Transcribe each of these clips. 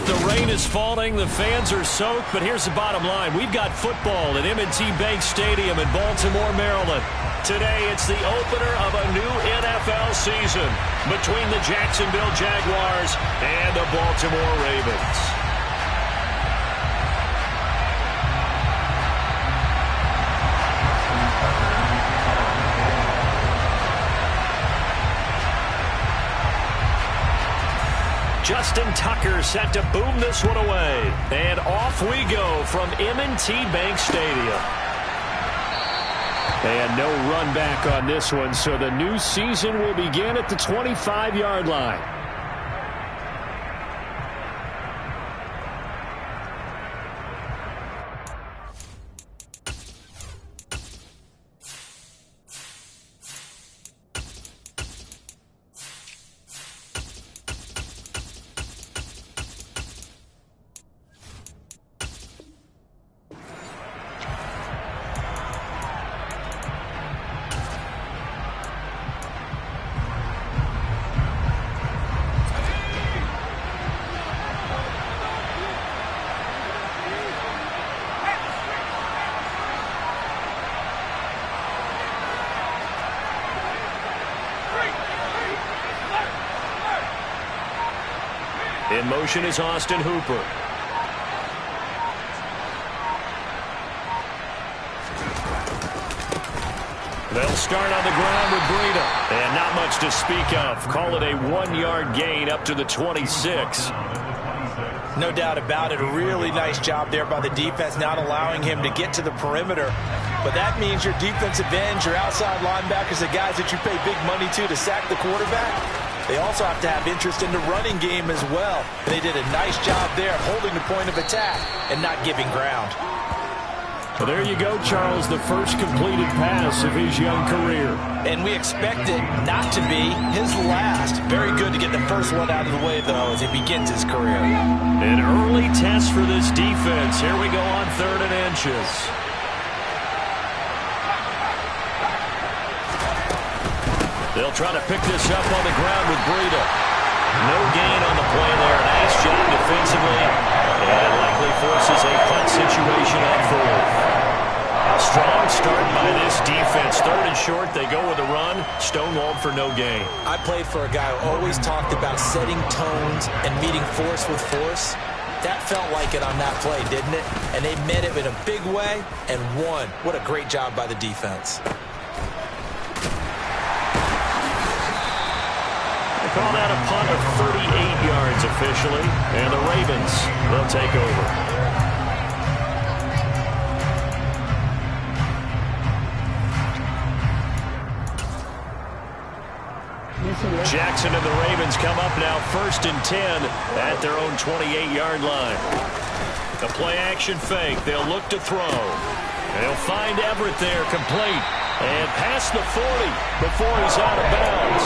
The rain is falling. The fans are soaked. But here's the bottom line. We've got football at M&T Bank Stadium in Baltimore, Maryland. Today, it's the opener of a new NFL season between the Jacksonville Jaguars and the Baltimore Ravens. Justin Tucker set to boom this one away. And off we go from M&T Bank Stadium. And no run back on this one, so the new season will begin at the 25-yard line. In motion is Austin Hooper. They'll start on the ground with Breida. And not much to speak of. Call it a 1-yard gain up to the 26. No doubt about it. A really nice job there by the defense, not allowing him to get to the perimeter. But that means your defensive ends, your outside linebackers, the guys that you pay big money to sack the quarterback, they also have to have interest in the running game as well. And they did a nice job there holding the point of attack and not giving ground. Well, there you go, Charles, the first completed pass of his young career. And we expect it not to be his last. Very good to get the first one out of the way, though, as he begins his career. An early test for this defense. Here we go on 3rd and inches. They'll try to pick this up on the ground with Breida. No gain on the play there. Nice job defensively. And likely forces a punt situation on 4th. A strong start by this defense. 3rd and short, they go with a run. Stonewalled for no gain. I played for a guy who always talked about setting tones and meeting force with force. That felt like it on that play, didn't it? And they met it in a big way and won. What a great job by the defense. Call that a punt of 38 yards officially, and the Ravens will take over. Jackson and the Ravens come up now 1st and 10 at their own 28-yard line. The play-action fake. They'll look to throw. They'll find Everett there, complete. And past the 40 before he's out of bounds.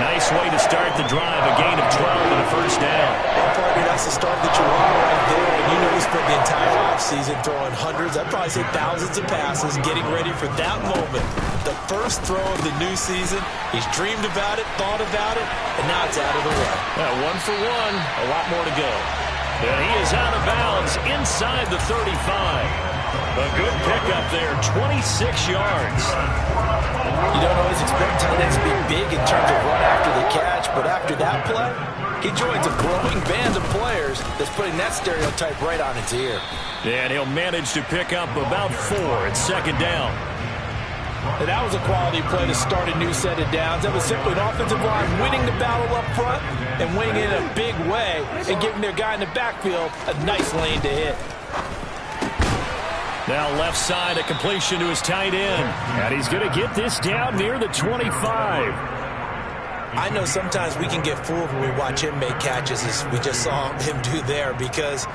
Nice way to start the drive, a gain of 12 and a first down. Well, partner, that's the start that you want right there. And you know we spent the entire offseason throwing hundreds, I'd probably say thousands of passes, getting ready for that moment. The first throw of the new season. He's dreamed about it, thought about it, and now it's out of the way. 1 for 1, a lot more to go. And he is out of bounds inside the 35. A good pickup there, 26 yards. You don't always expect tight ends to be big in terms of run after the catch, but after that play, he joins a growing band of players that's putting that stereotype right on its ear. And he'll manage to pick up about 4 at 2nd down. And that was a quality play to start a new set of downs. That was simply an offensive line winning the battle up front and winning it in a big way and giving their guy in the backfield a nice lane to hit. Now left side, a completion to his tight end. And he's going to get this down near the 25. I know sometimes we can get fooled when we watch him make catches, as we just saw him do there, because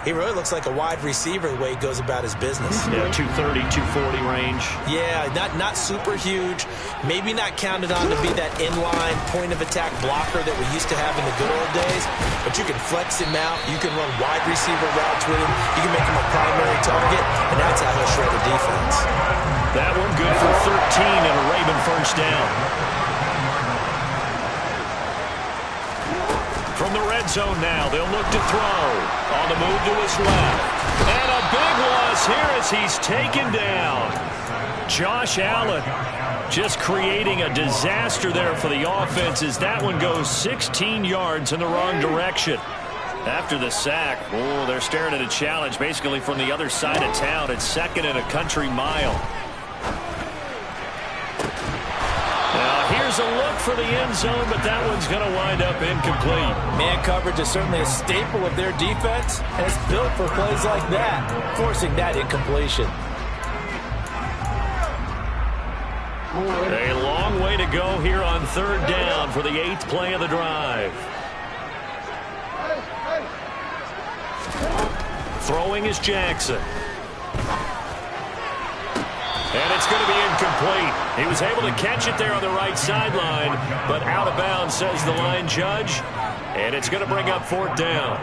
he really looks like a wide receiver the way he goes about his business. Yeah, 230, 240 range. Yeah, not super huge. Maybe not counted on to be that inline point-of-attack blocker that we used to have in the good old days. But you can flex him out. You can run wide receiver routes with him. You can make him a primary target, and that's how he'll shred the defense. That one good for 13 and a Raven first down. From From the red zone now, they'll look to throw. On the move to his left. And a big loss here as he's taken down. Josh Allen just creating a disaster there for the offense as that one goes 16 yards in the wrong direction. After the sack, oh, they're staring at a challenge basically from the other side of town. It's 2nd and a country mile. Now here's a look for the end zone, but that one's going to wind up incomplete. Man coverage is certainly a staple of their defense, and it's built for plays like that, forcing that incompletion. A long way to go here on 3rd down for the 8th play of the drive. Throwing is Jackson. And it's going to be incomplete. He was able to catch it there on the right sideline, but out of bounds, says the line judge. And it's going to bring up 4th down.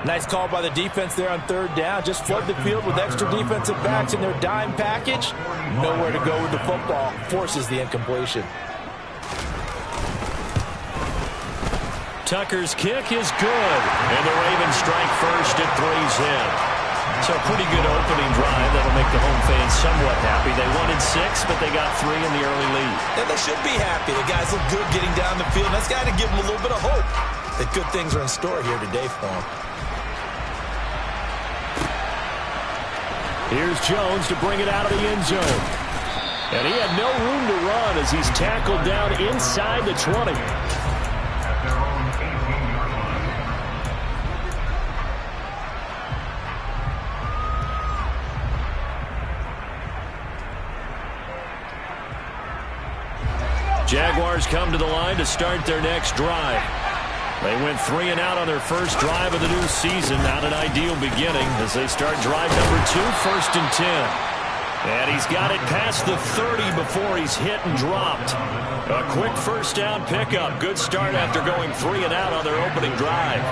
Nice call by the defense there on 3rd down. Just flood the field with extra defensive backs in their dime package. Nowhere to go with the football. Forces the incompletion. Tucker's kick is good. And the Ravens strike first at 3's in. So a pretty good opening drive. That'll make the home fans somewhat happy. They wanted 6, but they got 3 in the early lead. And they should be happy. The guys look good getting down the field. That's got to give them a little bit of hope that good things are in store here today for them. Here's Jones to bring it out of the end zone. And he had no room to run as he's tackled down inside the 20. Jaguars come to the line to start their next drive. They went 3 and out on their first drive of the new season. Not an ideal beginning as they start drive number 2, 1st and 10. And he's got it past the 30 before he's hit and dropped. A quick 1st down pickup. Good start after going 3 and out on their opening drive.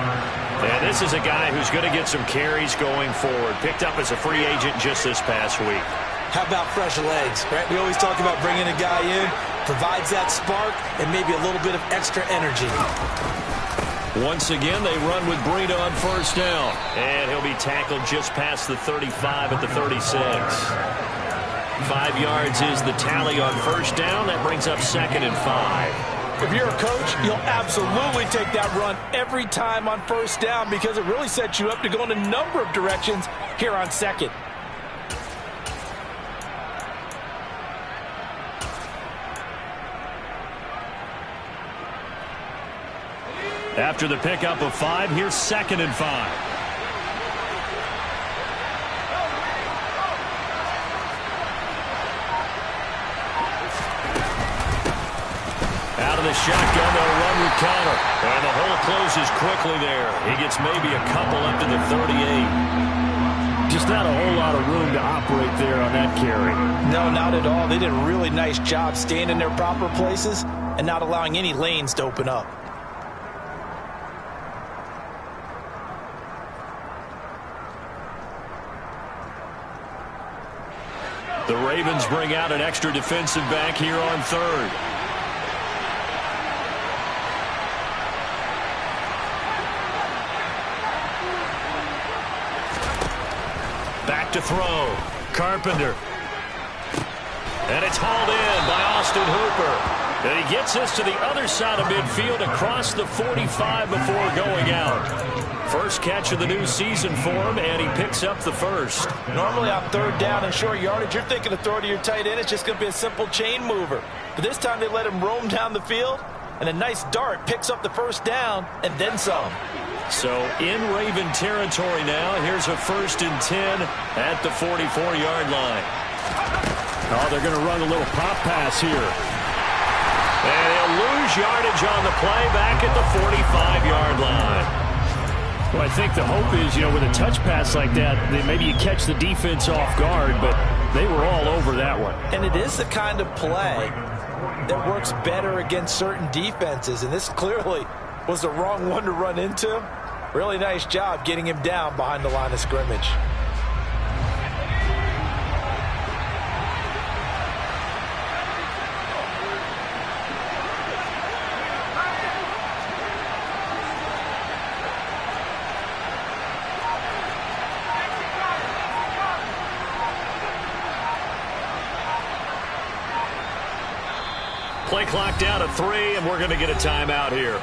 And this is a guy who's going to get some carries going forward. Picked up as a free agent just this past week. How about fresh legs, right? We always talk about bringing a guy in, provides that spark and maybe a little bit of extra energy. Once again, they run with Breida on 1st down. And he'll be tackled just past the 35 at the 36. 5 yards is the tally on 1st down. That brings up 2nd and 5. If you're a coach, you'll absolutely take that run every time on 1st down because it really sets you up to go in a number of directions here on 2nd. After the pickup of 5, here's 2nd and 5. Out of the shotgun, they'll run with Connor. And the hole closes quickly there. He gets maybe a couple up to the 38. Just not a whole lot of room to operate there on that carry. No, not at all. They did a really nice job staying in their proper places and not allowing any lanes to open up. The Ravens bring out an extra defensive back here on 3rd. Back to throw. Carpenter. And it's hauled in by Austin Hooper. And he gets us to the other side of midfield across the 45 before going out. First catch of the new season for him, and he picks up the 1st. Normally on 3rd down and short yardage, you're thinking of throwing to your tight end. It's just going to be a simple chain mover. But this time they let him roam down the field, and a nice dart picks up the 1st down and then some. So in Raven territory now, here's a 1st and 10 at the 44-yard line. Oh, they're going to run a little pop pass here. And they'll lose yardage on the play back at the 45-yard line. Well, I think the hope is, with a touch pass like that, that maybe you catch the defense off guard, but they were all over that one. And it is the kind of play that works better against certain defenses, and this clearly was the wrong one to run into. Really nice job getting him down behind the line of scrimmage. Play clock down to 3, and we're going to get a timeout here.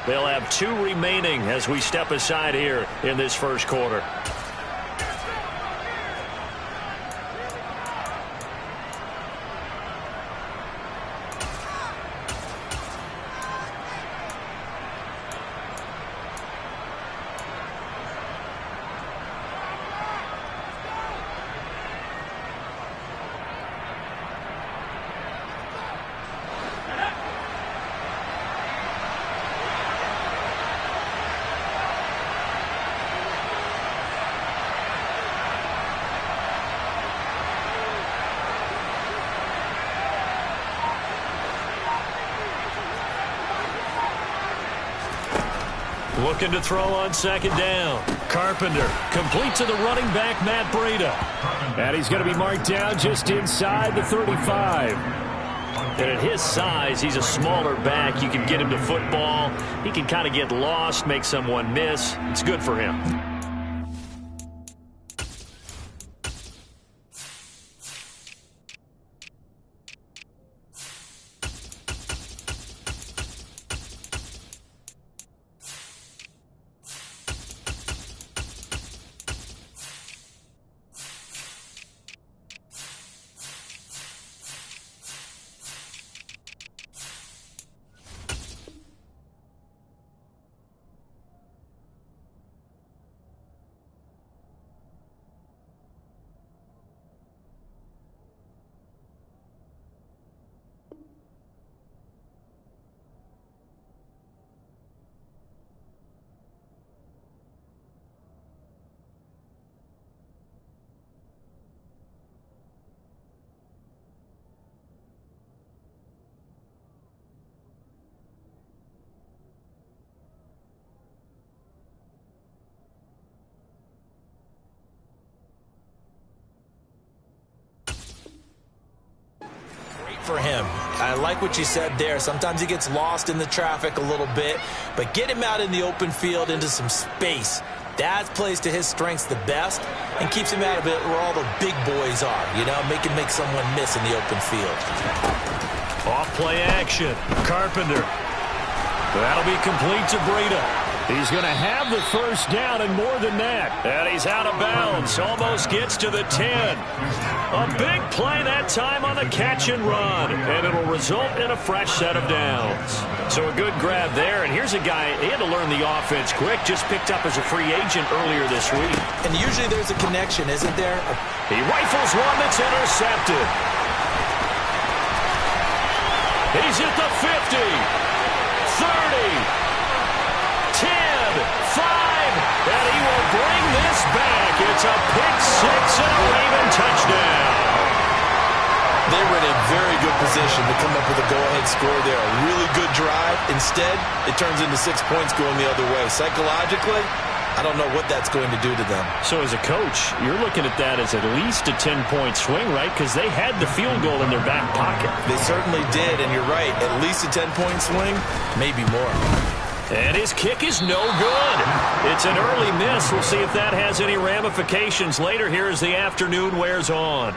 They'll have 2 remaining as we step aside here in this first quarter. Looking to throw on second down. Carpenter complete to the running back, Matt Breida. And he's going to be marked down just inside the 35. And at his size, he's a smaller back. You can get him to football. He can kind of get lost, make someone miss. It's good for him. For him. I like what you said there. Sometimes he gets lost in the traffic a little bit, but get him out in the open field into some space. That plays to his strengths the best and keeps him out of it where all the big boys are, you know, make someone miss in the open field. Off play action. Carpenter. That'll be complete to Breida. He's going to have the first down and more than that. And he's out of bounds. Almost gets to the 10. A big play that time on the catch and run. And it'll result in a fresh set of downs. So a good grab there. And here's a guy, he had to learn the offense quick. Just picked up as a free agent earlier this week. And usually there's a connection, isn't there? He rifles one that's intercepted. He's at the 50. 30. 10, 5, and he will bring this back. It's a pick six and a Raven touchdown. They were in a very good position to come up with a go-ahead score there. A really good drive. Instead, it turns into 6 points going the other way. Psychologically, I don't know what that's going to do to them. So as a coach, you're looking at that as at least a 10-point swing, right? Because they had the field goal in their back pocket. They certainly did, and you're right. At least a 10-point swing, maybe more. And his kick is no good. It's an early miss. We'll see if that has any ramifications later here as the afternoon wears on.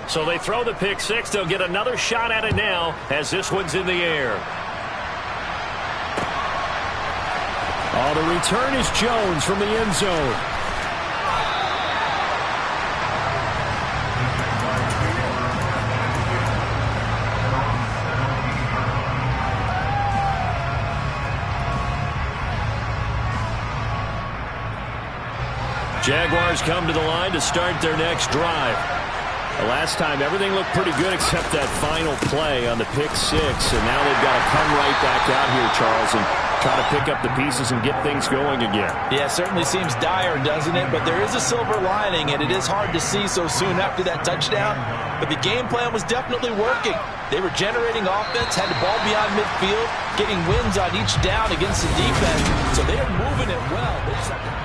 So they throw the pick six. They'll get another shot at it now as this one's in the air. Oh, the return is Jones from the end zone. Jaguars come to the line to start their next drive. The last time, everything looked pretty good except that final play on the pick six. And now they've got to come right back out here, Charles, and try to pick up the pieces and get things going again. Yeah, it certainly seems dire, doesn't it? But there is a silver lining, and it is hard to see so soon after that touchdown. But the game plan was definitely working. They were generating offense, had the ball beyond midfield, getting wins on each down against the defense. So they are moving it well. They just have to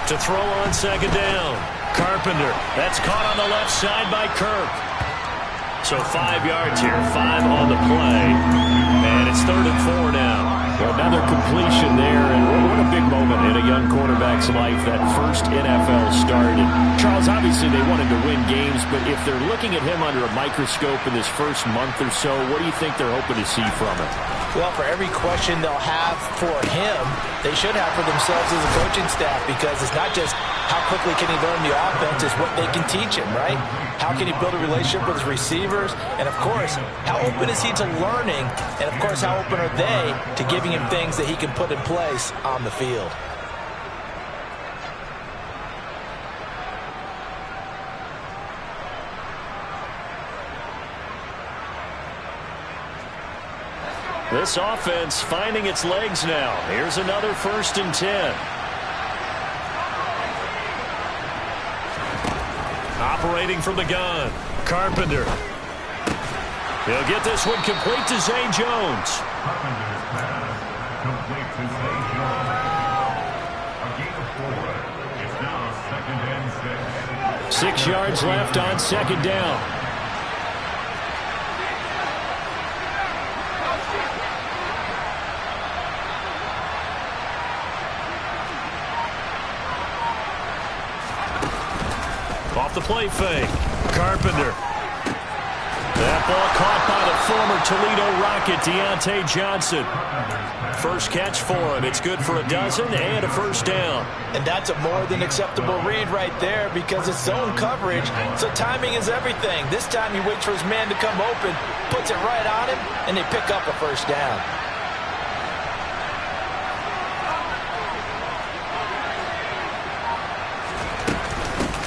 To throw on second down. Carpenter. That's caught on the left side by Kirk. So 5 yards here, 5 on the play. And it's 3rd and 4 now. Well, another completion there, and what a big moment in a young quarterback's life, that first NFL start. And Charles, obviously they wanted to win games, but if they're looking at him under a microscope in this first month or so, what do you think they're hoping to see from him? Well, for every question they'll have for him, they should have for themselves as a coaching staff, because it's not just how quickly can he learn the offense, it's what they can teach him, right? How can he build a relationship with his receivers? And, of course, how open is he to learning? And, of course, how open are they to giving him things that he can put in place on the field? This offense finding its legs now. Here's another 1st and 10. Operating from the gun. Carpenter. He'll get this one complete to Zay Jones. Carpenter's pass complete to Zay Jones. A gain of 4. It's now 2nd and 6. 6 yards left on second down. Off the play fake. Carpenter. That ball caught by the former Toledo Rocket, Deontay Johnson. First catch for him. It's good for a dozen and a 1st down. And that's a more than acceptable read right there, because it's zone coverage, so timing is everything. This time he waits for his man to come open, puts it right on him, and they pick up a 1st down.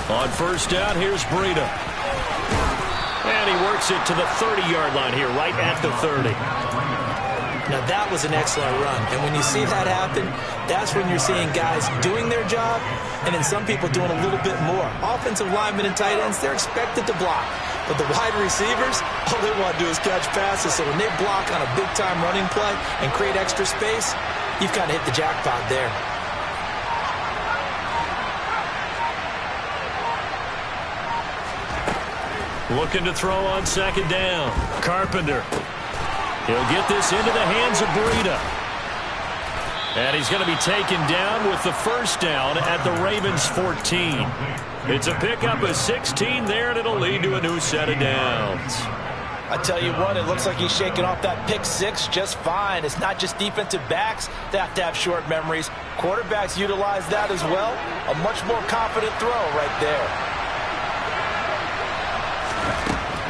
On 1st down, here's Breida. And he works it to the 30-yard line here, right at the 30. Now, that was an excellent run. And when you see that happen, that's when you're seeing guys doing their job, and then some people doing a little bit more. Offensive linemen and tight ends, they're expected to block. But the wide receivers, all they want to do is catch passes. So when they block on a big-time running play and create extra space, you've kind of hit the jackpot there. Looking to throw on second down. Carpenter. He'll get this into the hands of Breida. And he's going to be taken down with the 1st down at the Ravens 14. It's a pickup of 16 there, and it'll lead to a new set of downs. I tell you what, it looks like he's shaking off that pick 6 just fine. It's not just defensive backs that have to have short memories. Quarterbacks utilize that as well. A much more confident throw right there.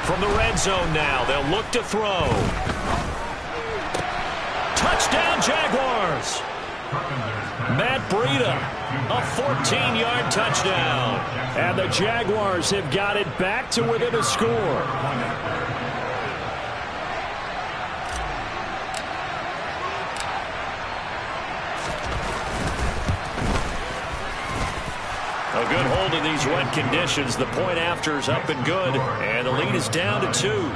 From the red zone now, they'll look to throw. Touchdown, Jaguars! Matt Breida, a 14-yard touchdown. And the Jaguars have got it back to within a score. A good hold in these wet conditions. The point after is up and good, and the lead is down to 2.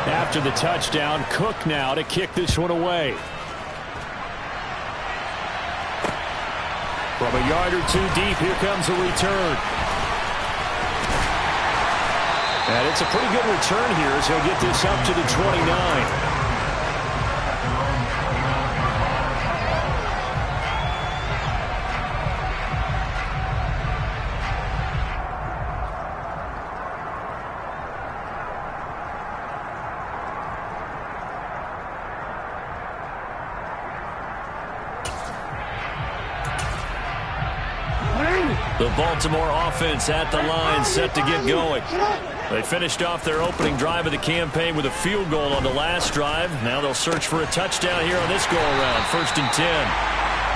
After the touchdown, Cook now to kick this one away. From a yard or 2 deep, here comes a return. And it's a pretty good return here as he'll get this up to the 29. The Baltimore offense at the line, set to get going. They finished off their opening drive of the campaign with a field goal on the last drive. Now they'll search for a touchdown here on this go-around. 1st and 10.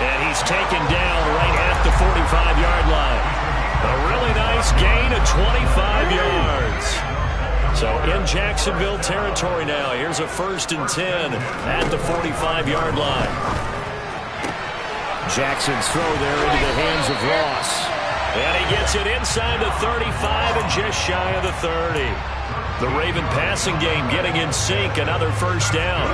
And he's taken down right at the 45-yard line. A really nice gain of 25 yards. So in Jacksonville territory now. Here's a 1st and 10 at the 45-yard line. Jackson's throw there into the hands of Ross. And he gets it inside the 35 and just shy of the 30. The Raven passing game getting in sync. Another 1st down.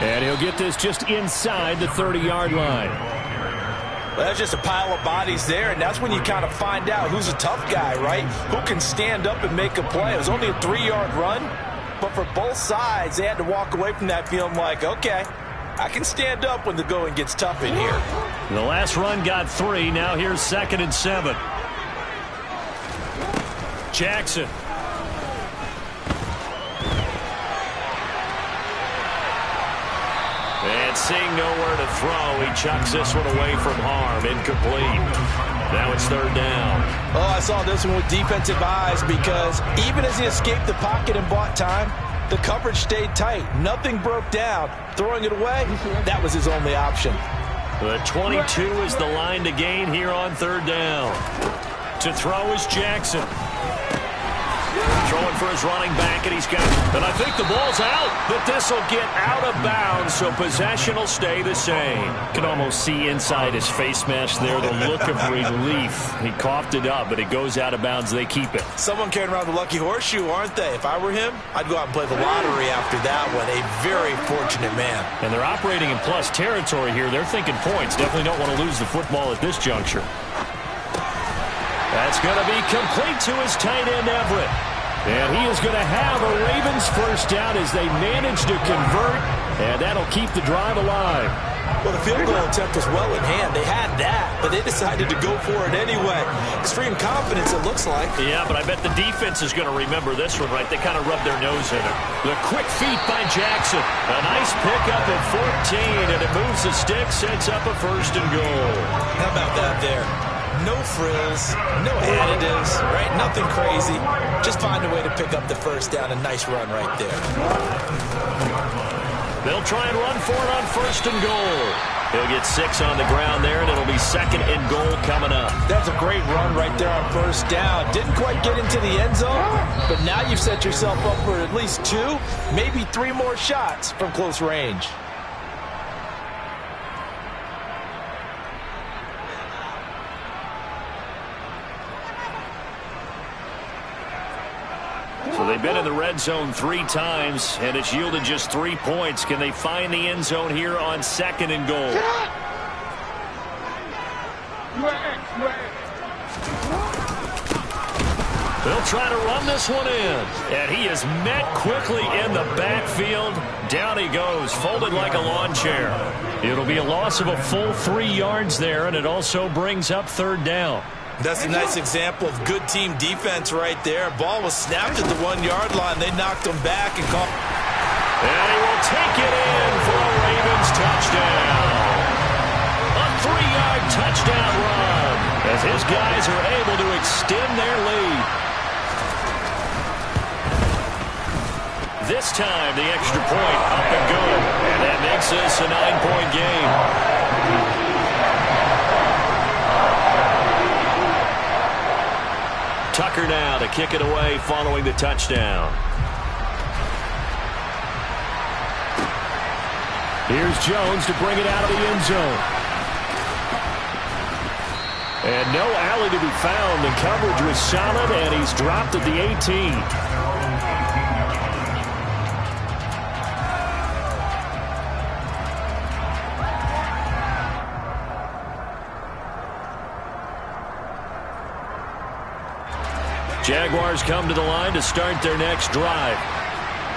And he'll get this just inside the 30-yard line. Well, that's just a pile of bodies there, and that's when you kind of find out who's a tough guy, right? Who can stand up and make a play. It was only a 3-yard run, but for both sides, they had to walk away from that feeling like, okay, I can stand up when the going gets tough in here. The last run got 3. Now here's 2nd and 7. Jackson. And seeing nowhere to throw, he chucks this one away from harm. Incomplete. Now it's 3rd down. Oh, I saw this one with defensive eyes because even as he escaped the pocket and bought time, the coverage stayed tight. Nothing broke down. Throwing it away, that was his only option. The 22 is the line to gain here on 3rd down. To throw is Jackson. Throwing for his running back, and he's got it. And I think the ball's out, but this will get out of bounds, so possession will stay the same. You can almost see inside his face mask there the look of relief. He coughed it up, but it goes out of bounds. They keep it. Someone carrying around the lucky horseshoe, aren't they? If I were him, I'd go out and play the lottery after that one. A very fortunate man. And they're operating in plus territory here. They're thinking points. Definitely don't want to lose the football at this juncture. That's going to be complete to his tight end, Everett. And he is going to have a Ravens first down as they manage to convert, and that'll keep the drive alive. Well, the field goal attempt was well in hand. They had that, but they decided to go for it anyway. Extreme confidence, it looks like. Yeah, but I bet the defense is going to remember this one, right? They kind of rubbed their nose in it. The quick feet by Jackson. A nice pickup at 14, and it moves the stick, sets up a 1st and goal. How about that there? No frills, no additives, right? Nothing crazy. Just find a way to pick up the 1st down. A nice run right there. They'll try and run for it on 1st and goal. He'll get 6 on the ground there, and it'll be 2nd and goal coming up. That's a great run right there on 1st down. Didn't quite get into the end zone, but now you've set yourself up for at least 2, maybe 3 more shots from close range. So they've been in the red zone 3 times, and it's yielded just 3 points. Can they find the end zone here on 2nd and goal? They'll try to run this one in, and he is met quickly in the backfield. Down he goes, folded like a lawn chair. It'll be a loss of a full 3 yards there, and it also brings up 3rd down. That's a nice example of good team defense right there. Ball was snapped at the 1-yard line. They knocked him back and caught. And he will take it in for a Ravens touchdown. A 3-yard touchdown run as his guys are able to extend their lead. This time the extra point up and good. And that makes this a 9-point game. Tucker now to kick it away following the touchdown. Here's Jones to bring it out of the end zone. And no alley to be found. The coverage was solid, and he's dropped at the 18. Jaguars come to the line to start their next drive.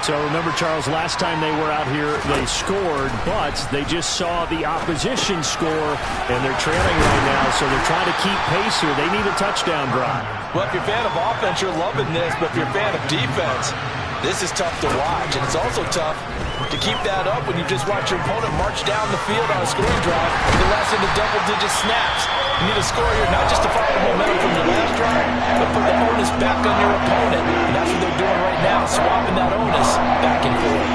So remember, Charles, last time they were out here, they scored, but they just saw the opposition score, and they're trailing right now, so they're trying to keep pace here. They need a touchdown drive. Well, if you're a fan of offense, you're loving this, but if you're a fan of defense, this is tough to watch, and it's also tough to keep that up when you just watch your opponent march down the field on a scoring drive. The last into double-digit snaps. You need a score here, not just to follow the momentum from your last drive, but put the onus back on your opponent. And that's what they're doing right now, swapping that onus back and forth.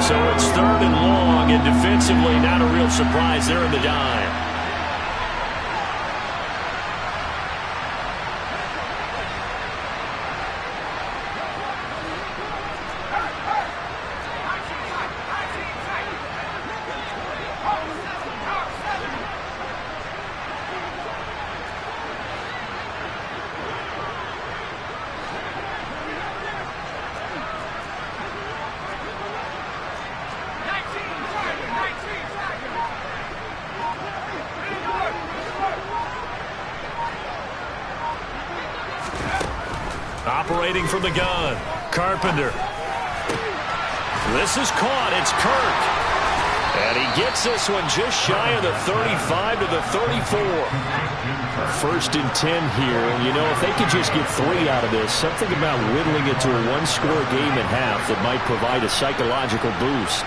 So it's 3rd and long, and defensively not a real surprise. They're in the dime. from the gun. Carpenter. This is caught. It's Kirk. And he gets this one just shy of the 35 to the 34. First and 10 here. You know, if they could just get 3 out of this, something about whittling it to a one-score game at half that might provide a psychological boost.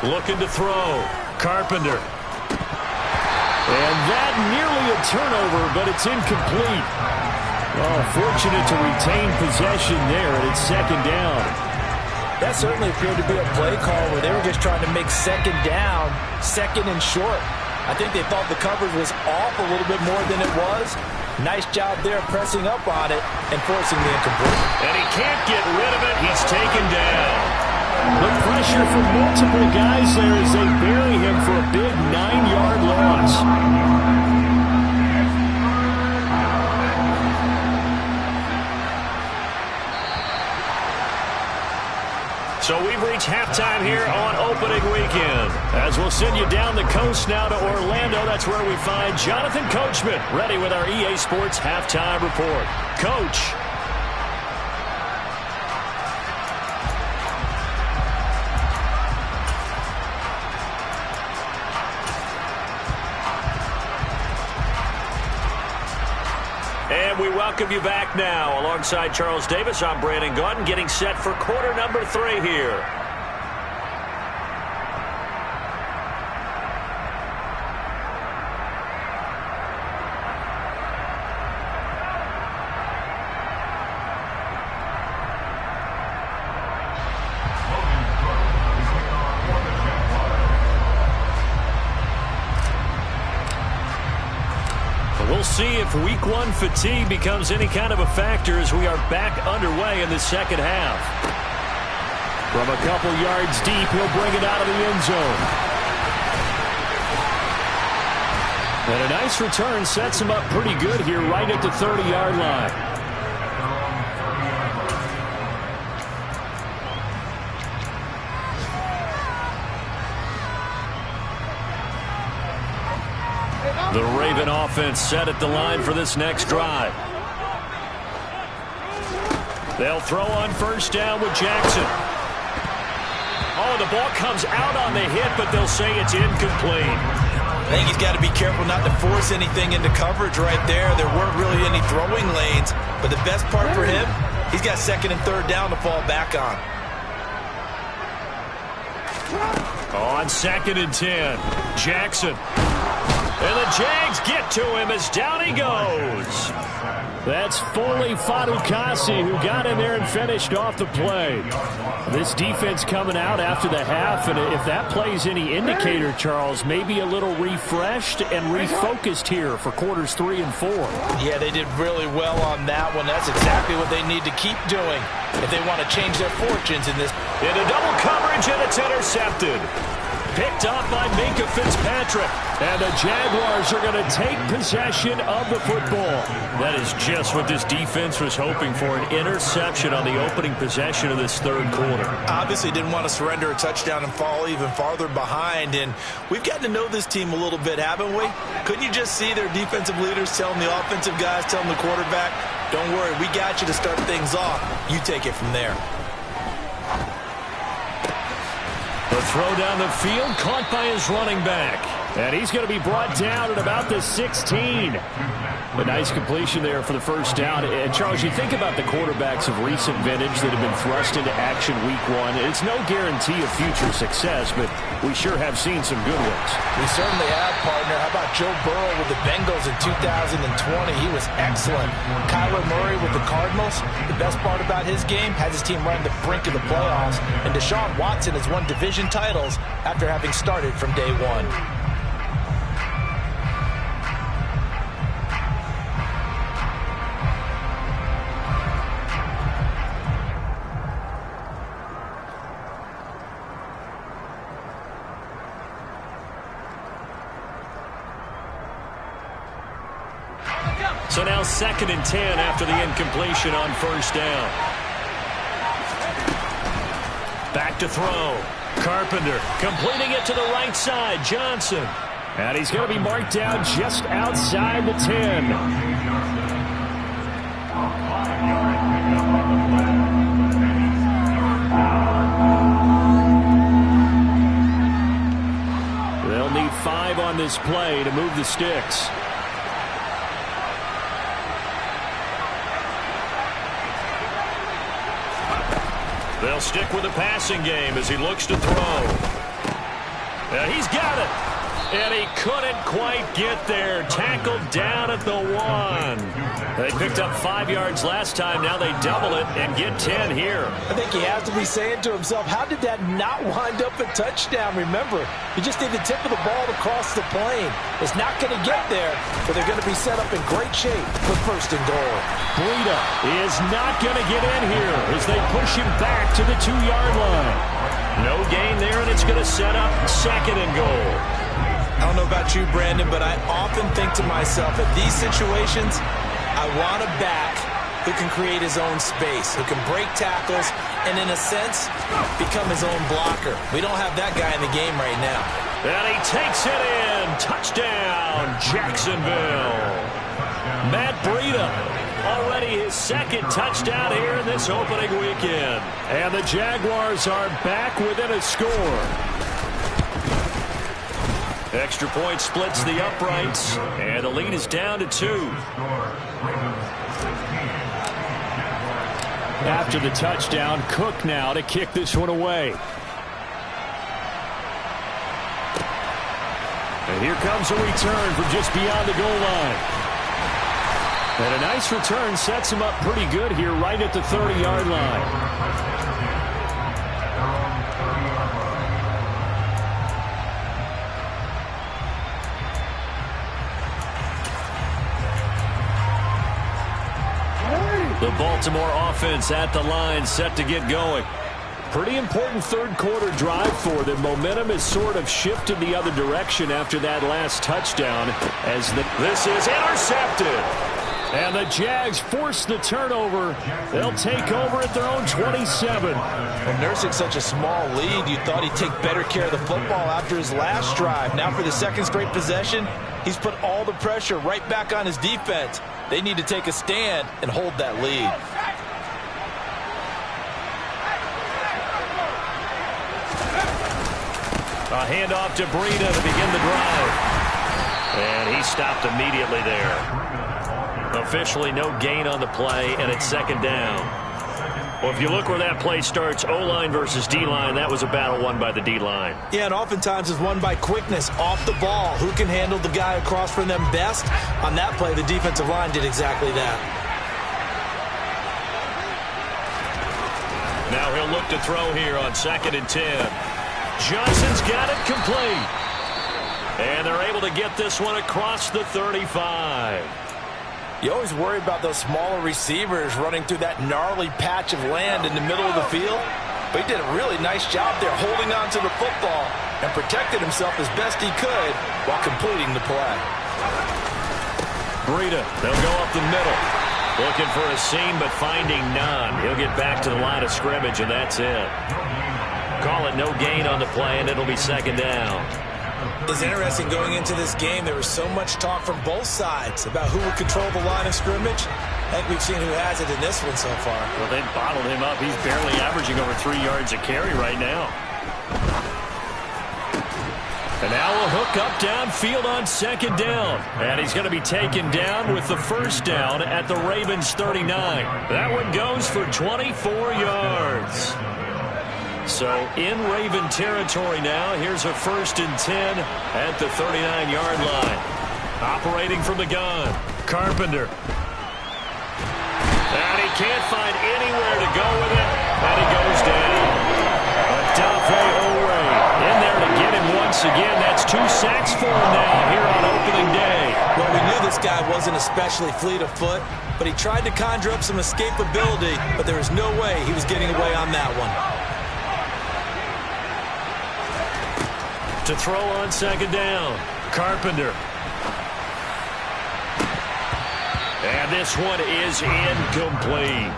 Looking to throw. Carpenter. And that nearly a turnover, but it's incomplete. Oh, fortunate to retain possession there, and it's second down. That certainly appeared to be a play call where they were just trying to make second down, second and short. I think they thought the coverage was off a little bit more than it was. Nice job there pressing up on it and forcing the incomplete. And he can't get rid of it. He's taken down. The pressure from multiple guys there as they bury him for a big 9-yard loss. So we've reached halftime here on opening weekend. As we'll send you down the coast now to Orlando, that's where we find Jonathan Coachman, ready with our EA Sports halftime report. Coach. And we welcome you back now. Alongside Charles Davis, I'm Brandon Gaudin, getting set for quarter number 3 here. We'll see if week 1 fatigue becomes any kind of a factor as we are back underway in the second half. From a couple yards deep, he'll bring it out of the end zone. And a nice return sets him up pretty good here right at the 30-yard line. The Raven offense set at the line for this next drive. They'll throw on first down with Jackson. Oh, the ball comes out on the hit, but they'll say it's incomplete. I think he's got to be careful not to force anything into coverage right there. There weren't really any throwing lanes, but the best part for him, he's got second and third down to fall back on. On second and 10, Jackson. And the Jags get to him as down he goes. That's Foley Fadukasi who got in there and finished off the play. This defense coming out after the half, and if that plays any indicator, Charles, maybe a little refreshed and refocused here for quarters 3 and 4. Yeah, they did really well on that one. That's exactly what they need to keep doing if they want to change their fortunes in this. Into double coverage, and it's intercepted. Picked up by Minka Fitzpatrick. And the Jaguars are going to take possession of the football. That is just what this defense was hoping for, an interception on the opening possession of this third quarter. Obviously didn't want to surrender a touchdown and fall even farther behind. And we've gotten to know this team a little bit, haven't we? Couldn't you just see their defensive leaders telling the offensive guys, telling the quarterback, don't worry, we got you to start things off. You take it from there. The throw down the field, caught by his running back. And he's going to be brought down at about the 16. A nice completion there for the first down. And, Charles, you think about the quarterbacks of recent vintage that have been thrust into action week 1. It's no guarantee of future success, but we sure have seen some good ones. We certainly have, partner. How about Joe Burrow with the Bengals in 2020? He was excellent. Kyler Murray with the Cardinals. The best part about his game, has his team right on the brink of the playoffs. And Deshaun Watson has won division titles after having started from day 1. So now second and 10 after the incompletion on first down. Back to throw. Carpenter completing it to the right side. Johnson. And he's going to be marked down just outside the 10. this play to move the sticks. They'll stick with the passing game as he looks to throw. And he's got it. And he couldn't quite get there. Tackled down at the 1. They picked up 5 yards last time. Now they double it and get 10 here. I think he has to be saying to himself, how did that not wind up a touchdown? Remember, you just need the tip of the ball to cross the plane. It's not going to get there, but they're going to be set up in great shape for first and goal. Breida is not going to get in here as they push him back to the 2-yard line. No gain there, and it's going to set up second and goal. I don't know about you, Brandon, but I often think to myself, at these situations, I want a back who can create his own space, who can break tackles, and in a sense, become his own blocker. We don't have that guy in the game right now. And he takes it in. Touchdown, Jacksonville. Matt Breida, already his second touchdown here in this opening weekend. And the Jaguars are back within a score. Extra point splits the uprights, and the lead is down to 2. After the touchdown, Cook now to kick this one away. And here comes a return from just beyond the goal line. And a nice return sets him up pretty good here right at the 30-yard line. The Baltimore offense at the line, set to get going. Pretty important third quarter drive for them. Momentum has sort of shifted the other direction after that last touchdown as this is intercepted. And the Jags force the turnover. They'll take over at their own 27. When nursing such a small lead, you thought he'd take better care of the football after his last drive. Now for the second straight possession, he's put all the pressure right back on his defense. They need to take a stand and hold that lead. A handoff to Breida to begin the drive. And he stopped immediately there. Officially no gain on the play, and it's second down. Well, if you look where that play starts, O-line versus D-line, that was a battle won by the D-line. Yeah, and oftentimes it's won by quickness off the ball. Who can handle the guy across from them best? On that play, the defensive line did exactly that. Now he'll look to throw here on 2nd and 10. Johnson's got it complete. And they're able to get this one across the 35. You always worry about those smaller receivers running through that gnarly patch of land in the middle of the field. But he did a really nice job there holding on to the football and protected himself as best he could while completing the play. Breida, they'll go up the middle. Looking for a seam, but finding none. He'll get back to the line of scrimmage, and that's it. Call it no gain on the play, and it'll be second down. It's interesting going into this game. There was so much talk from both sides about who would control the line of scrimmage. I think we've seen who has it in this one so far. Well, they've bottled him up. He's barely averaging over 3 yards a carry right now. And now a hook up downfield on second down. And he's going to be taken down with the first down at the Ravens 39. That one goes for 24 yards. So in Raven territory now. Here's a 1st and 10 at the 39-yard line. Operating from the gun, Carpenter. And he can't find anywhere to go with it. And he goes down. Adafe Oweh in there to get him once again. That's 2 sacks for him now here on opening day. Well, we knew this guy wasn't especially fleet of foot, but he tried to conjure up some escapability, but there was no way he was getting away on that one. To throw on second down, Carpenter. And this one is incomplete.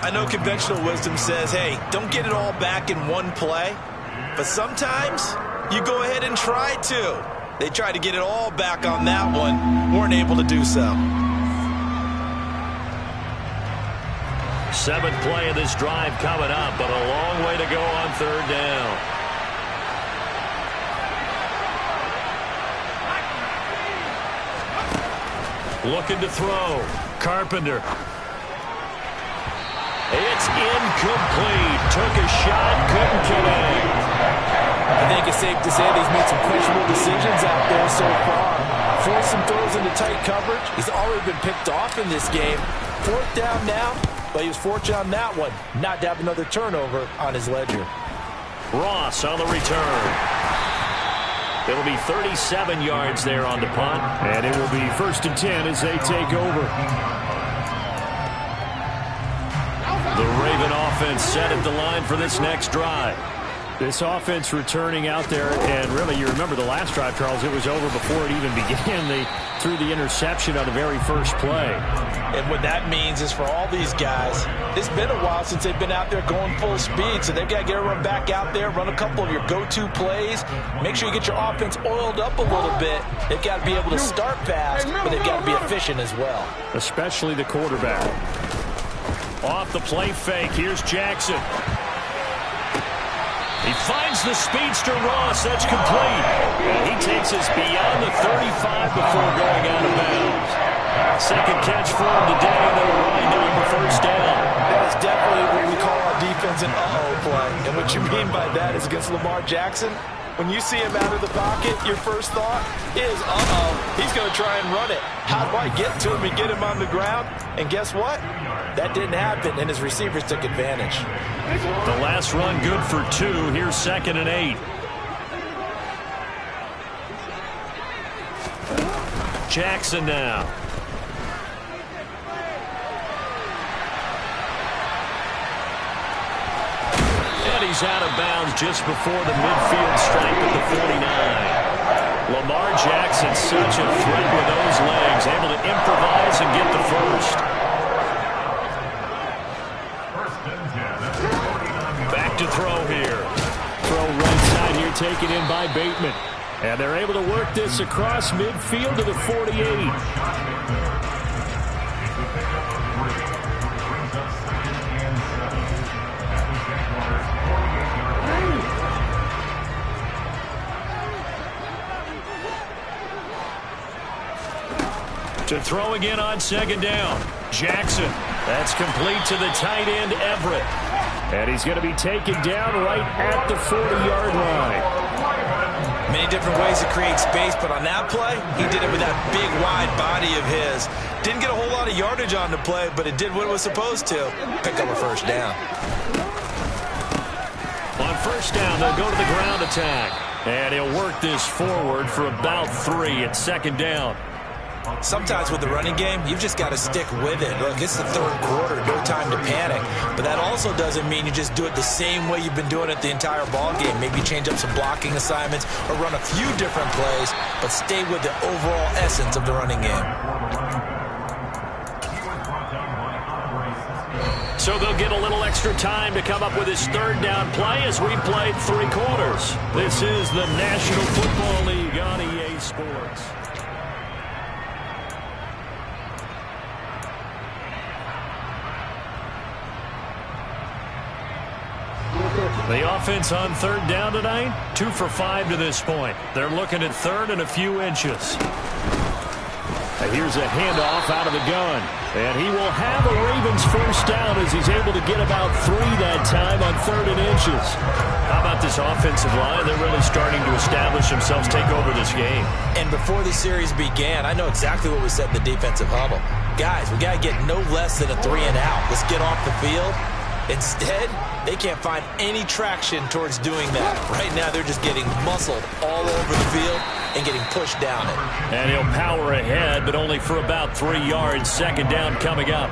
I know conventional wisdom says, hey, don't get it all back in one play. But sometimes you go ahead and try to. They tried to get it all back on that one. Weren't able to do so. 7th play of this drive coming up, but a long way to go on 3rd down. Looking to throw. Carpenter. It's incomplete. Took a shot, couldn't connect. I think it's safe to say that he's made some questionable decisions out there so far. Forced some throws into tight coverage. He's already been picked off in this game. 4th down now, but he was fortunate on that one not to have another turnover on his ledger. Ross on the return. It'll be 37 yards there on the punt, and it will be 1st and 10 as they take over. The Raven offense set at the line for this next drive. This offense returning out there, and really, you remember the last drive, Charles, it was over before it even began. They threw the interception on the very first play. And what that means is for all these guys, it's been a while since they've been out there going full speed, so they've got to get everyone back out there, run a couple of your go-to plays, make sure you get your offense oiled up a little bit. They've got to be able to start fast, but they've got to be efficient as well. Especially the quarterback. Off the play fake, here's Jackson. He finds the speedster Ross. That's complete. And he takes us beyond the 35 before going out of bounds. Second catch for him today, and they'll wind up the 1st down. That is definitely what we call our defense an uh-oh play. And what you mean by that is against Lamar Jackson, when you see him out of the pocket, your first thought is, uh-oh, he's going to try and run it. How do I get to him and get him on the ground? And guess what? That didn't happen, and his receivers took advantage. The last run good for 2. Here's 2nd and 8. Jackson now. And he's out of bounds just before the midfield stripe at the 49. Lamar Jackson, such a threat with those legs, able to improvise and get the first. Back to throw here. Throw right side here, taken in by Bateman. And they're able to work this across midfield to the 48. To throw again on 2nd down. Jackson. That's complete to the tight end, Everett. And he's going to be taken down right at the 40-yard line. Many different ways to create space, but on that play, he did it with that big, wide body of his. Didn't get a whole lot of yardage on the play, but it did what it was supposed to. Pick up a 1st down. On 1st down, they'll go to the ground attack. And he'll work this forward for about 3 at 2nd down. Sometimes with the running game, you've just got to stick with it. Look, it's the 3rd quarter, no time to panic. But that also doesn't mean you just do it the same way you've been doing it the entire ball game. Maybe change up some blocking assignments or run a few different plays, but stay with the overall essence of the running game. So they'll get a little extra time to come up with his 3rd down play as we played 3 quarters. This is the National Football League on EA Sports. The offense on 3rd down tonight, 2 for 5 to this point. They're looking at 3rd and a few inches. And here's a handoff out of the gun. And he will have a Ravens 1st down as he's able to get about 3 that time on 3rd and inches. How about this offensive line? They're really starting to establish themselves, take over this game. And before the series began, I know exactly what was said in the defensive huddle. Guys, we got to get no less than a 3 and out. Let's get off the field. Instead, they can't find any traction towards doing that. Right now, they're just getting muscled all over the field and getting pushed down it. And he'll power ahead, but only for about 3 yards. 2nd down coming up.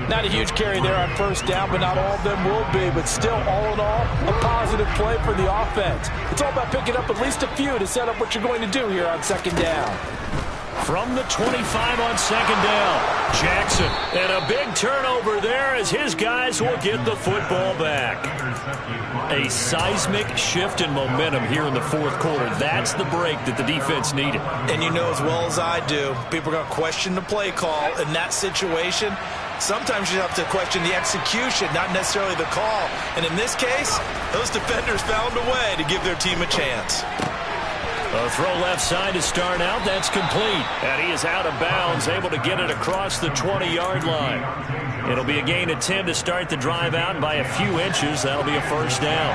Not a huge carry there on 1st down, but not all of them will be. But still, all in all, a positive play for the offense. It's all about picking up at least a few to set up what you're going to do here on 2nd down. From the 25 on 2nd down, Jackson. And a big turnover there as his guys will get the football back. A seismic shift in momentum here in the 4th quarter. That's the break that the defense needed. And you know as well as I do, people are going to question the play call in that situation. Sometimes you have to question the execution, not necessarily the call. And in this case, those defenders found a way to give their team a chance. A throw left side to start out. That's complete. And he is out of bounds, able to get it across the 20-yard line. It'll be a gain of 10 to start the drive out, and by a few inches, that'll be a first down.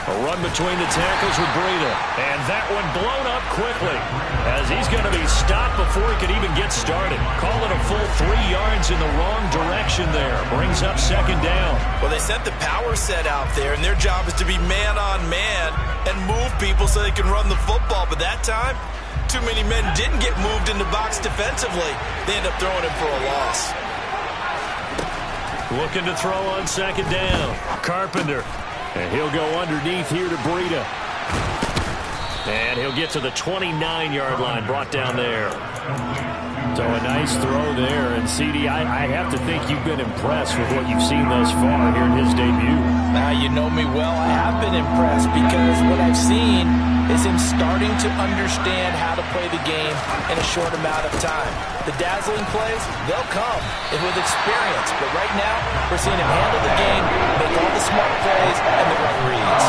A run between the tackles with Breida. And that one blown up quickly as he's going to be stopped before he could even get started. Call it a full 3 yards in the wrong direction there. Brings up second down. Well, they sent the power set out there, and their job is to be man-on-man and move people so they can run the football. But that time, too many men didn't get moved in the box defensively. They end up throwing him for a loss. Looking to throw on second down. Carpenter. And he'll go underneath here to Breida. And he'll get to the 29-yard line, brought down there. So a nice throw there. And, CD, I have to think you've been impressed with what you've seen thus far here in his debut. You know me well. I have been impressed because what I've seen is him starting to understand how to play the game in a short amount of time. The dazzling plays, they'll come with experience. But right now, we're seeing him handle the game, make all the smart plays, and the right reads.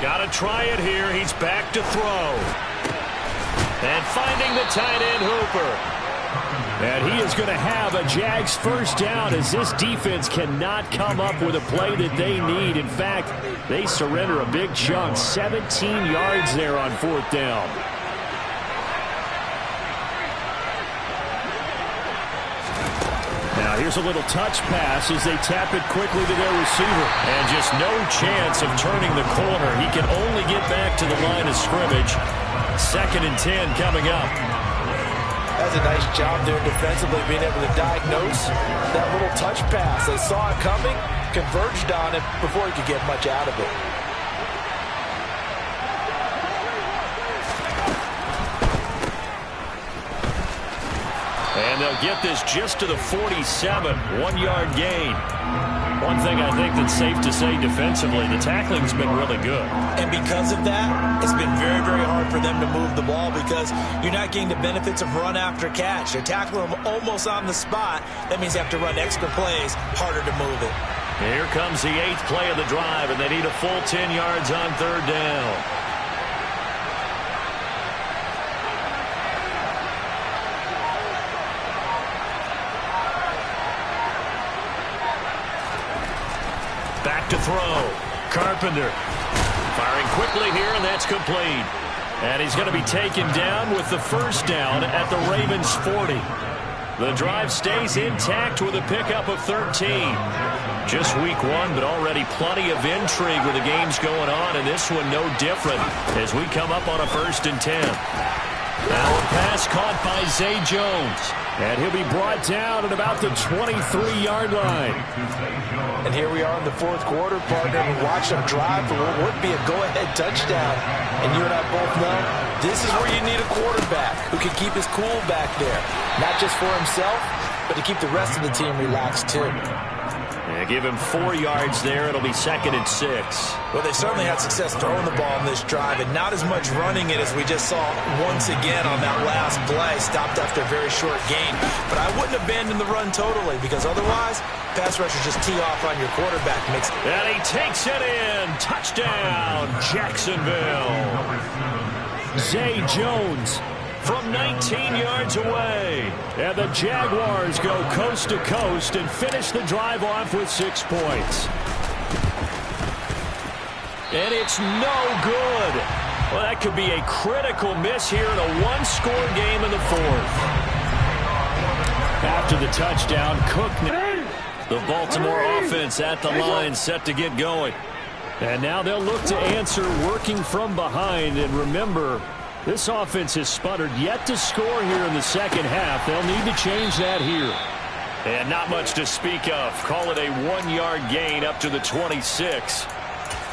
Got to try it here. He's back to throw. And finding the tight end, Hooper. And he is going to have a Jags first down as this defense cannot come up with a play that they need. In fact, they surrender a big chunk. 17 yards there on fourth down. Now here's a little touch pass as they tap it quickly to their receiver. And just no chance of turning the corner. He can only get back to the line of scrimmage. 2nd and 10 coming up. That's a nice job there defensively, being able to diagnose that little touch pass. They saw it coming, converged on it before he could get much out of it. And they'll get this just to the 47, 1-yard gain. One thing I think that's safe to say defensively, the tackling's been really good. And because of that, it's been very, very hard for them to move the ball because you're not getting the benefits of run after catch. They're tackling them almost on the spot. That means they have to run extra plays, harder to move it. Here comes the 8th play of the drive, and they need a full 10 yards on third down. Back to throw. Carpenter firing quickly here, and that's complete. And he's going to be taken down with the first down at the Ravens 40. The drive stays intact with a pickup of 13. Just week 1, but already plenty of intrigue with the games going on, and this one no different as we come up on a 1st and 10. Now a pass caught by Zay Jones. And he'll be brought down at about the 23-yard line. And here we are in the 4th quarter, partner. We watched them drive for what would be a go-ahead touchdown. And you and I both know this is where you need a quarterback who can keep his cool back there. Not just for himself, but to keep the rest of the team relaxed too. And give him 4 yards there. It'll be 2nd and 6. Well, they certainly had success throwing the ball in this drive, and not as much running it as we just saw once again on that last play. Stopped after a very short gain. But I wouldn't abandon the run totally, because otherwise, pass rushers just tee off on your quarterback. And he takes it in. Touchdown, Jacksonville. Zay Jones from 19 yards away. And the Jaguars go coast to coast and finish the drive off with 6 points. And it's no good. Well, that could be a critical miss here in a one-score game in the 4th. After the touchdown, Cook, the Baltimore offense at the line, set to get going. And now they'll look to answer working from behind. And remember, this offense has sputtered yet to score here in the second half. They'll need to change that here. And not much to speak of. Call it a 1-yard gain up to the 26.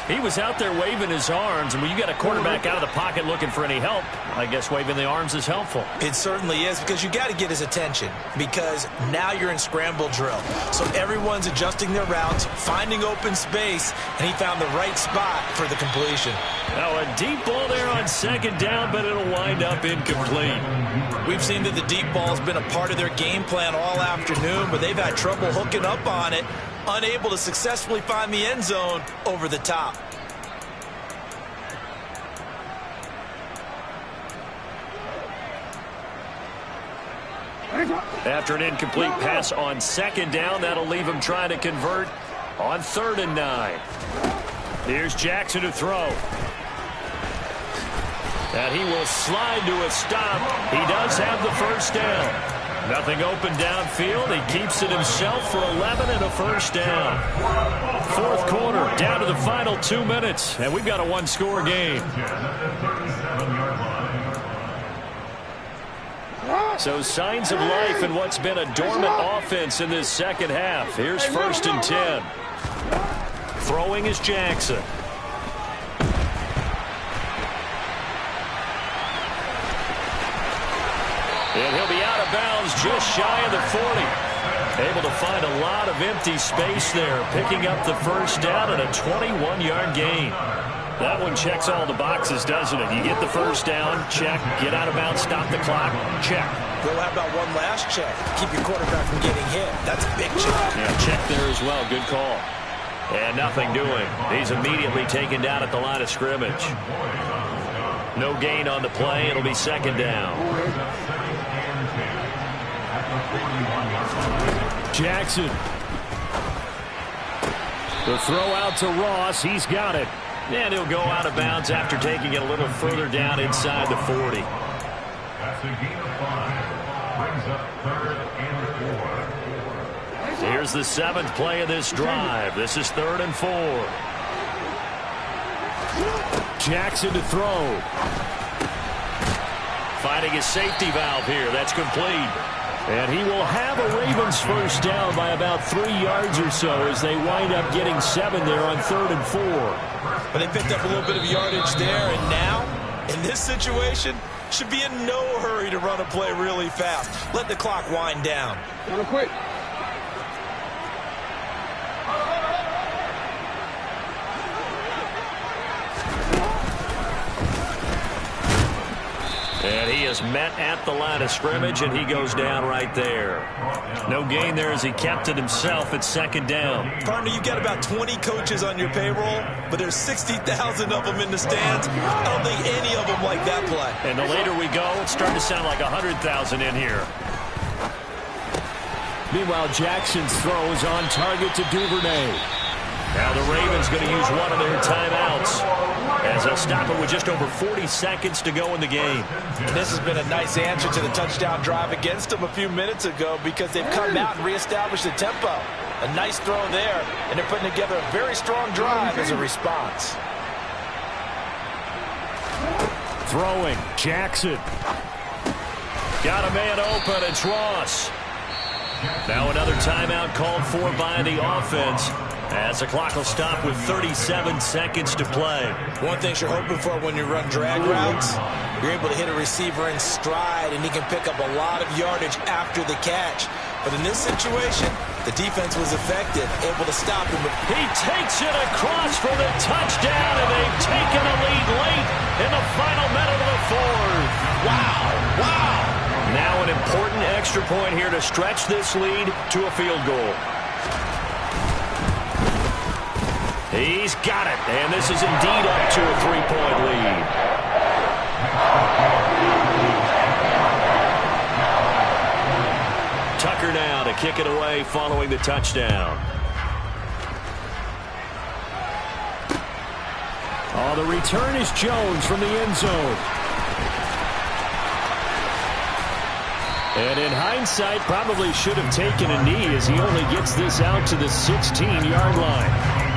He was out there waving his arms, and when you got a quarterback out of the pocket looking for any help, I guess waving the arms is helpful. It certainly is, because you got to get his attention, because now you're in scramble drill. So everyone's adjusting their routes, finding open space, and he found the right spot for the completion. Now a deep ball there on second down, but it'll wind up incomplete. We've seen that the deep ball has been a part of their game plan all afternoon, but they've had trouble hooking up on it, unable to successfully find the end zone over the top. After an incomplete pass on second down, that'll leave him trying to convert on 3rd and 9. Here's Jackson to throw. And he will slide to a stop. He does have the first down. Nothing open downfield. He keeps it himself for 11 and a first down. 4th quarter, down to the final 2 minutes. And we've got a one-score game. So signs of life in what's been a dormant offense in this second half. Here's 1st and 10. Throwing is Jackson. And he'll be out of bounds just shy of the 40. Able to find a lot of empty space there, picking up the first down and a 21-yard gain. That one checks all the boxes, doesn't it? You get the first down, check. Get out of bounds, stop the clock, check. Well, how about one last check? Keep your quarterback from getting hit. That's a big check. Yeah, check there as well. Good call. And nothing doing. He's immediately taken down at the line of scrimmage. No gain on the play. It'll be second down. Jackson. The throw out to Ross. He's got it. And he'll go out of bounds after taking it a little further down inside the 40. That's a gain of 5. Brings up 3rd and 4. Here's the 7th play of this drive. This is 3rd and 4. Jackson to throw. Finding his safety valve here. That's complete. And he will have a Ravens first down by about 3 yards or so as they wind up getting 7 there on 3rd and 4. But they picked up a little bit of yardage there, and now, in this situation, should be in no hurry to run a play really fast. Let the clock wind down. Real quick. And he is met at the line of scrimmage, and he goes down right there. No gain there as he kept it himself at 2nd down. Partner, you've got about 20 coaches on your payroll, but there's 60,000 of them in the stands. I don't think any of them like that play. And the later we go, it's starting to sound like 100,000 in here. Meanwhile, Jackson's throw is on target to Duvernay. Now the Ravens going to use one of their timeouts as they'll stop it with just over 40 seconds to go in the game. And this has been a nice answer to the touchdown drive against them a few minutes ago, because they've come out and reestablished the tempo. A nice throw there, and they're putting together a very strong drive as a response. Throwing, Jackson. Got a man open, it's Ross. Now another timeout called for by the offense, as the clock will stop with 37 seconds to play. One thing you're hoping for when you run drag routes, you're able to hit a receiver in stride, and he can pick up a lot of yardage after the catch. But in this situation, the defense was effective, able to stop him. He takes it across for the touchdown, and they've taken a lead late in the final minute of the 4th. Wow, wow. Now an important extra point here to stretch this lead to a field goal. He's got it, and this is indeed up to a 3-point lead. Tucker now to kick it away following the touchdown. Oh, the return is Jones from the end zone. And in hindsight, probably should have taken a knee as he only gets this out to the 16-yard line.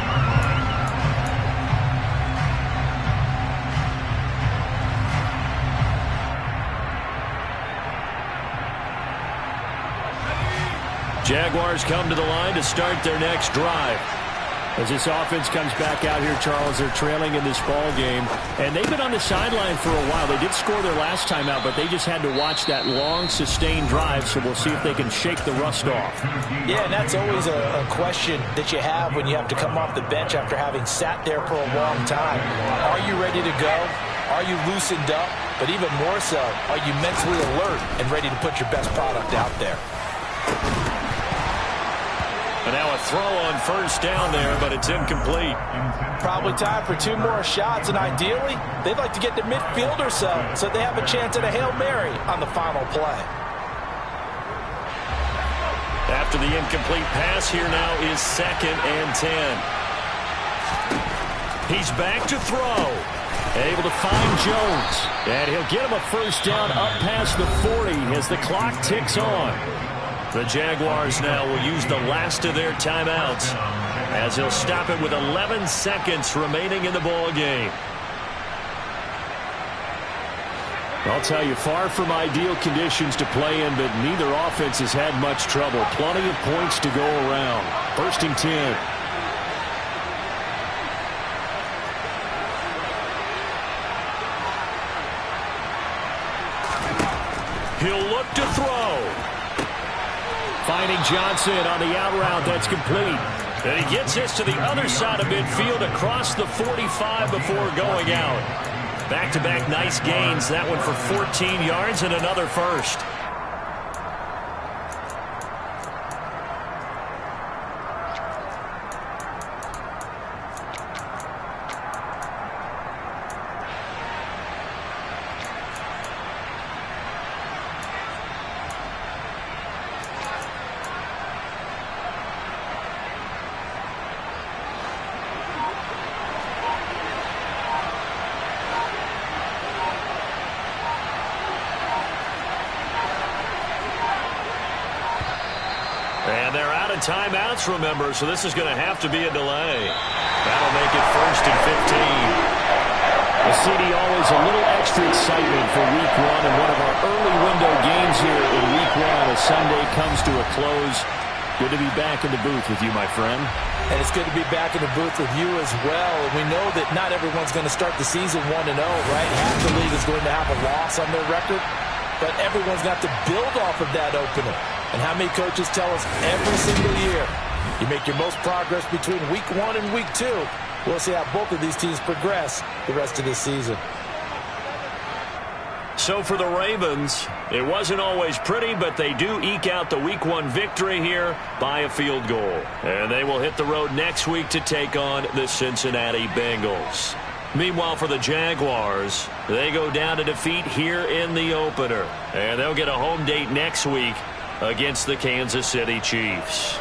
Jaguars come to the line to start their next drive. As this offense comes back out here, Charles, they're trailing in this ball game. And they've been on the sideline for a while. They did score their last time out, but they just had to watch that long, sustained drive. So we'll see if they can shake the rust off. Yeah, and that's always a question that you have when you have to come off the bench after having sat there for a long time. Are you ready to go? Are you loosened up? But even more so, are you mentally alert and ready to put your best product out there? And now a throw on first down there, but it's incomplete. Probably time for 2 more shots, and ideally, they'd like to get to midfield or so they have a chance at a Hail Mary on the final play. After the incomplete pass, here now is 2nd and 10. He's back to throw. Able to find Jones. And he'll get him a first down up past the 40 as the clock ticks on. The Jaguars now will use the last of their timeouts as he'll stop it with 11 seconds remaining in the ball game. I'll tell you, far from ideal conditions to play in, but neither offense has had much trouble. Plenty of points to go around. 1st and 10. He'll look to throw. Finding Johnson on the out route. That's complete. And he gets this to the other side of midfield across the 45 before going out. Back-to-back nice gains. That one for 14 yards and another first. And they're out of timeouts, remember, so this is going to have to be a delay. That'll make it 1st and 15. The city always a little extra excitement for Week 1 and one of our early window games here in Week 1 as Sunday comes to a close. Good to be back in the booth with you, my friend. And it's good to be back in the booth with you as well. We know that not everyone's going to start the season 1-0, right? Half the league is going to have a loss on their record, but everyone's got to build off of that opener. And how many coaches tell us every single year, you make your most progress between Week 1 and Week 2. We'll see how both of these teams progress the rest of this season. So for the Ravens, it wasn't always pretty, but they do eke out the Week 1 victory here by a field goal. And they will hit the road next week to take on the Cincinnati Bengals. Meanwhile, for the Jaguars, they go down to defeat here in the opener. And they'll get a home date next week against the Kansas City Chiefs.